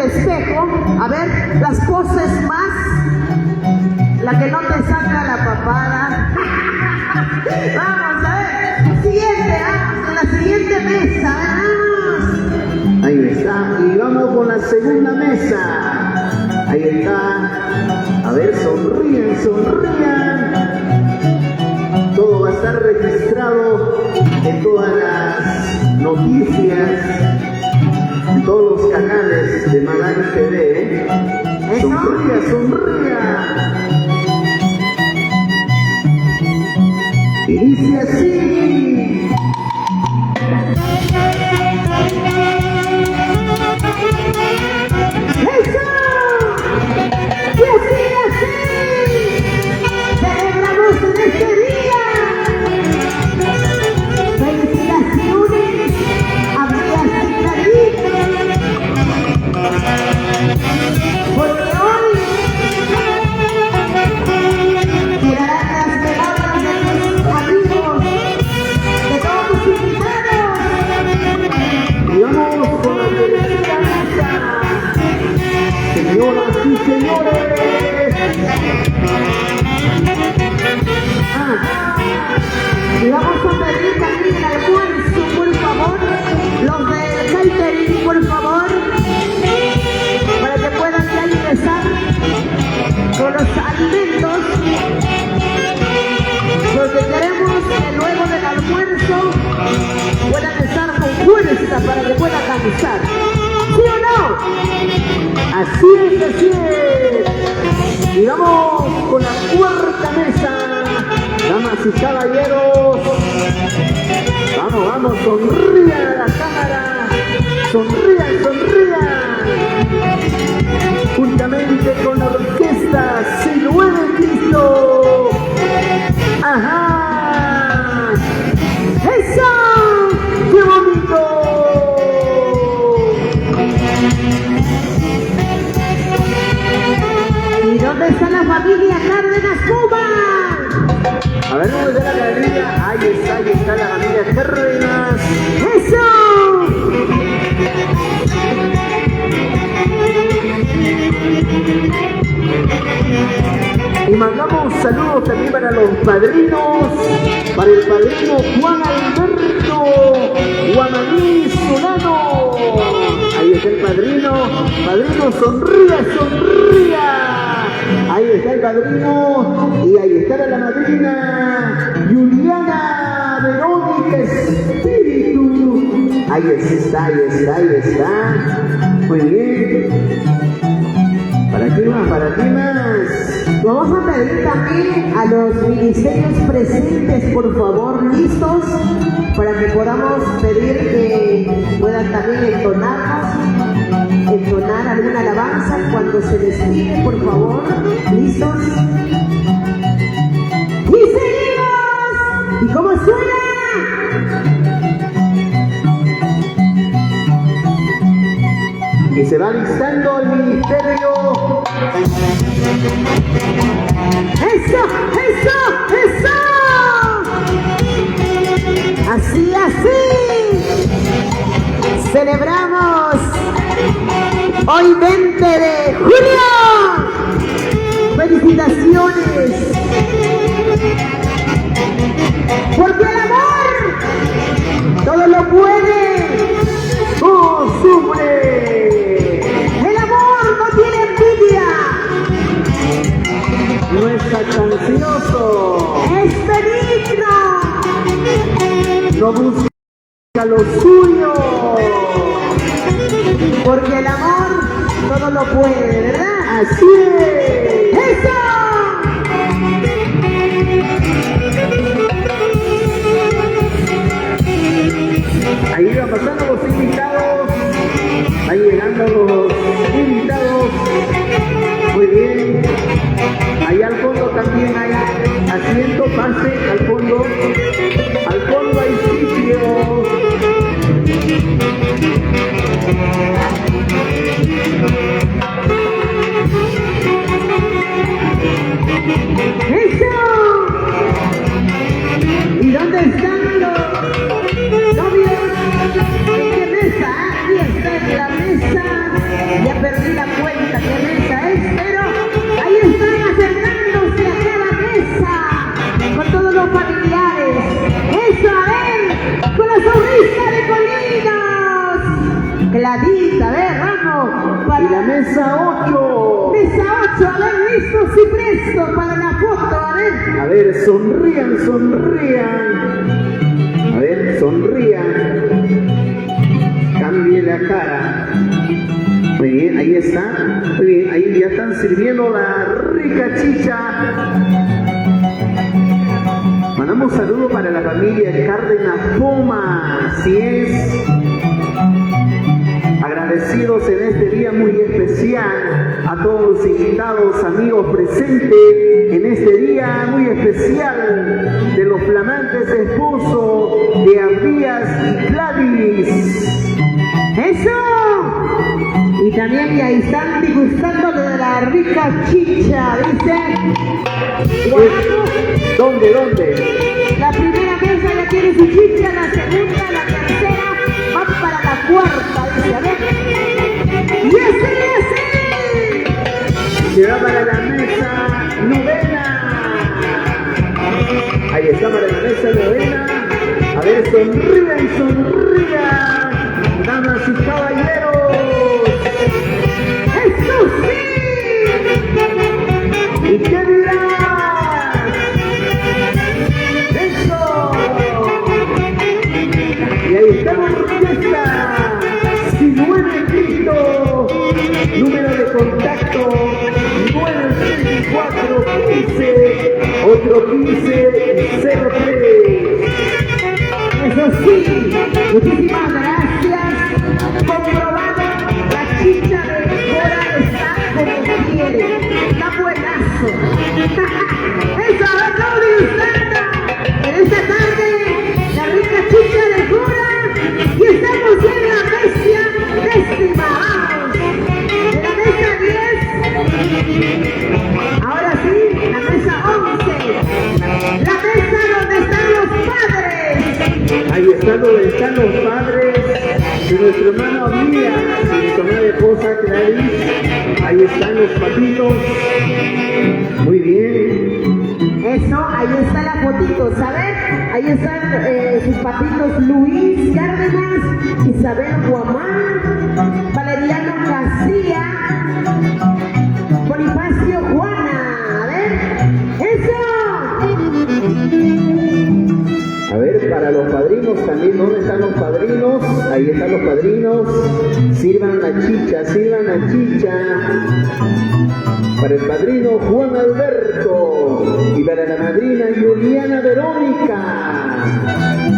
el espejo. A ver, las poses más. La que no te saca la papada. Vamos a ver. Siguiente, en la siguiente mesa. Vamos. Ahí está. Y vamos con la segunda mesa. Ahí está. A ver, sonríen, sonrían. Todo va a estar registrado en todas las noticias, en todos los canales de Malari TV. Sonría, sonría. Y dice así. ¡Eso! ¡Y así! ¡Celebramos en este día! ¡Felicitaciones a María Citarín! Porque hoy tirarán las medallas de tus amigos, de todos tus invitados. Y vamos con la tercera mesa. Señoras y señores. Y vamos a pedir también el almuerzo, por favor. Los del catering, por favor. Para que puedan ya ingresar con los alimentos. Porque queremos que luego del almuerzo puedan estar con fuerza para que puedan cansar. ¿Sí o no? Así es, así es. Y vamos con la cuarta mesa. Damas y caballeros. Vamos, vamos, sonrían a la cámara. Sonrían, sonrían. Juntamente con la orquesta Sinué de Cristo. ¡Ajá! ¡Eso! ¡Qué bonito! ¿Y dónde está la familia Cárdenas Puma? A ver, ¿dónde está la galería? Ahí está la familia Cárdenas. ¡Eso! Y mandamos saludos también para los padrinos, para el padrino Juan Alberto Guamaní Solano. Ahí está el padrino, padrino sonría, sonría. Ahí está el padrino y ahí está la madrina Juliana Verónica Espíritu. Ahí está, ahí está, ahí está. Muy bien. ¿Para qué más? ¿Para qué más? Vamos a pedir también a los ministerios presentes, por favor, listos, para que podamos pedir que puedan también entonar alguna alabanza cuando se les pide, por favor, listos. ¡Y seguimos! ¿Y cómo suena? Y se va alistando el ministerio. ¡Eso! ¡Eso! ¡Eso! Así, así. Celebramos hoy 20 de julio. ¡Felicitaciones! Porque el amor todo lo puede. ¡Oh, sufre! El amor no tiene envidia. No es cansioso. Es benigno. No busca lo suyo. Porque el amor todo lo puede, ¿verdad? Así es. ¡Eso! Ahí van pasando los invitados. Ahí llegando los invitados. Muy bien. Ahí al fondo también hay asiento, pase al fondo. Al fondo hay sitio. ¡Eso! ¿Y dónde están los novios? perdí la cuenta qué mesa es, pero ahí están acercándose a cada mesa con todos los familiares. Eso, a ver, con la sonrisa de Colinos. Clarita, a ver, vamos. Y la mesa 8. Mesa 8, a ver, listos y prestos para la foto, a ver. A ver, sonrían, sonrían. A ver, sonrían. Cambie la cara. Muy bien, ahí está. Muy bien, ahí ya están sirviendo la rica chicha. Mandamos saludos para la familia Cárdenas Poma. Así es. Agradecidos en este día muy especial a todos los invitados, amigos presentes en este día muy especial de los flamantes esposos de Abdías y Gladys. ¡Eso! Y también ya están disgustando de la rica chicha, ¿dice? ¿Dónde? La primera mesa ya tiene su chicha, la segunda, la tercera, van para la cuarta, dice, a ver. ¡Y así! Se va para la mesa novena. Ahí está para la mesa novena. A ver, sonrían, sonrían. Damas y caballeros. ¡Eso sí! ¿Y qué dirás? ¡Eso! Y ahí está la orquesta. Sinuene Cristo. Número de contacto 964 15 815 03. Eso sí, muchísimas gracias. Comprobado, la chicha de Cora está como quiere. Está buenazo. Eso, no disfruta. En esta tarde, la rica chicha de Cora. Y estamos en la mesa décima. De la mesa 10. Ahora sí, la mesa 11. La mesa donde están los padres. Ahí están donde están los padres de nuestro hermano Abdías y nuestra madre esposa Gladys. Ahí están los papitos. Muy bien. Eso, ahí está la fotito, ¿sabes? Ahí están sus papitos Luis Cárdenas, Isabel Guamán, Valeriano García, Bonifacio Juana. A ver, eso. A ver, para los padrinos también, ¿dónde están los padrinos? Ahí están los padrinos. Sirvan la chicha, sirvan la chicha. Para el padrino Juan Alberto y para la madrina Juliana Verónica.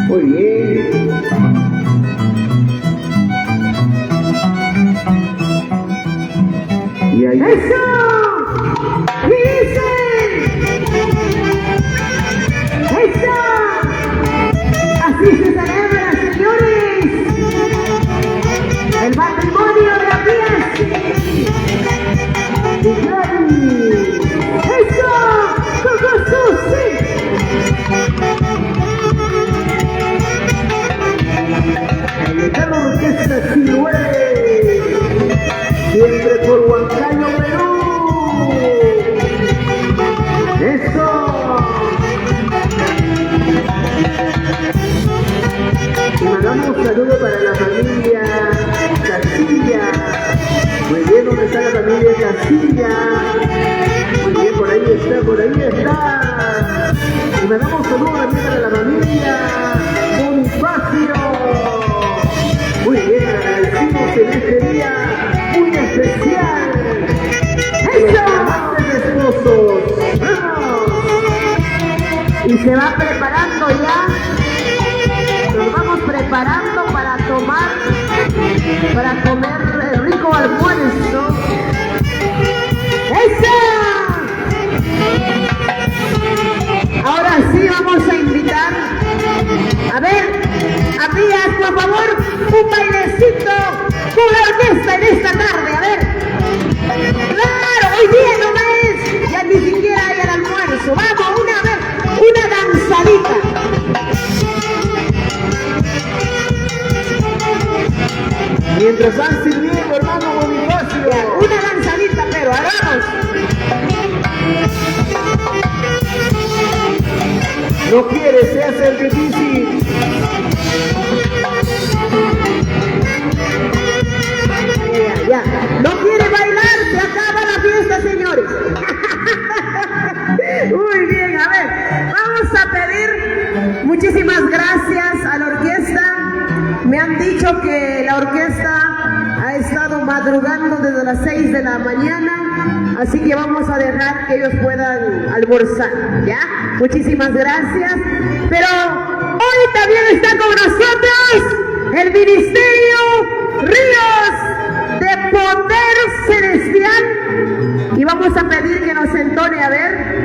Muy bien. Y ahí ¡Eso! ¡Dicen! ¡Eso! Así se celebra, señores, el matrimonio de Abdías y Gladys. ¡Eso! ¡Coco Susi! ahí está la orquesta Sinué. Siempre por Huancayo, Perú. ¡Eso! Y mandamos un saludo para la familia Casilla. Muy bien, ¿dónde está la familia Casilla? Muy bien, por ahí está, por ahí está. Y mandamos un saludo también para la familia Bonifacio. Muy bien, agradecimos en este día muy especial. ¡Eso! Esposos. ¡Vamos! Y se va preparando ya. Nos vamos preparando para tomar, para comer el rico almuerzo. ¡Eso! Ahora sí vamos a invitar. A ver, amigas, por favor, un bailecito con la orquesta en esta tarde. A ver. Claro, hoy día no es, ya ni siquiera hay el almuerzo. Vamos, una vez, una danzadita. Mientras van sirviendo, hermano Bonifacio. No quiere, se hace el difícil. Ya. No quiere bailar, se acaba la fiesta, señores. Muy bien, a ver, vamos a pedir muchísimas gracias a la orquesta. Me han dicho que la orquesta ha estado madrugando desde las 6 de la mañana, así que vamos a dejar que ellos puedan almorzar, ¿ya? Muchísimas gracias. Pero hoy también está con nosotros el Ministerio Ríos de Poder Celestial y vamos a pedir que nos entone, a ver.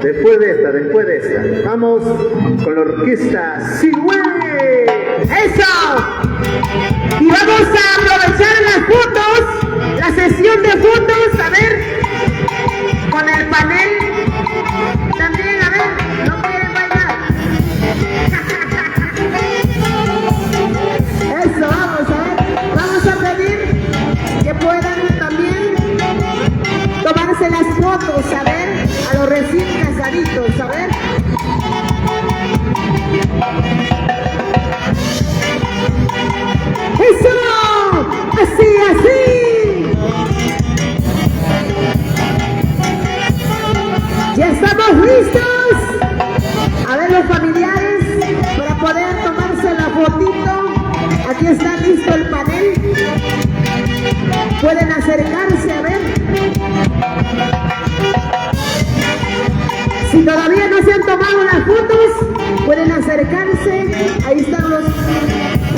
Después de esta, vamos con la orquesta Sinué. ¡Eso! Y vamos a aprovechar las fotos, la sesión de fotos, a ver, con el panel. También, a ver, no quieren bailar. Eso, vamos a ver. Vamos a pedir que puedan también tomarse las fotos, a ver, a los recién casaditos, a ver. ¡Eso! ¡Así! ¡Ya estamos listos! A ver los familiares para poder tomarse la fotito. Aquí está listo el panel. Pueden acercarse, a ver. Si todavía no se han tomado las fotos, pueden acercarse. Ahí están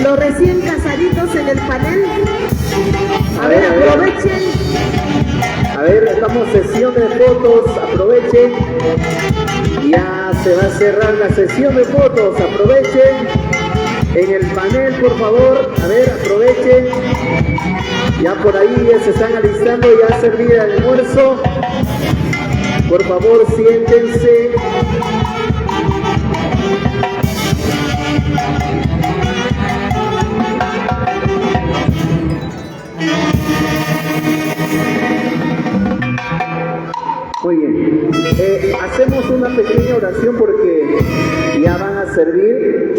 los recién casaditos en el panel. A ver, aprovechen. A ver, estamos sesión de fotos, aprovechen. Ya se va a cerrar la sesión de fotos, aprovechen. En el panel, por favor, a ver, aprovechen. Ya por ahí ya se están alistando, ya servida el almuerzo. Por favor, siéntense. Muy bien. Hacemos una pequeña oración porque ya van a servir.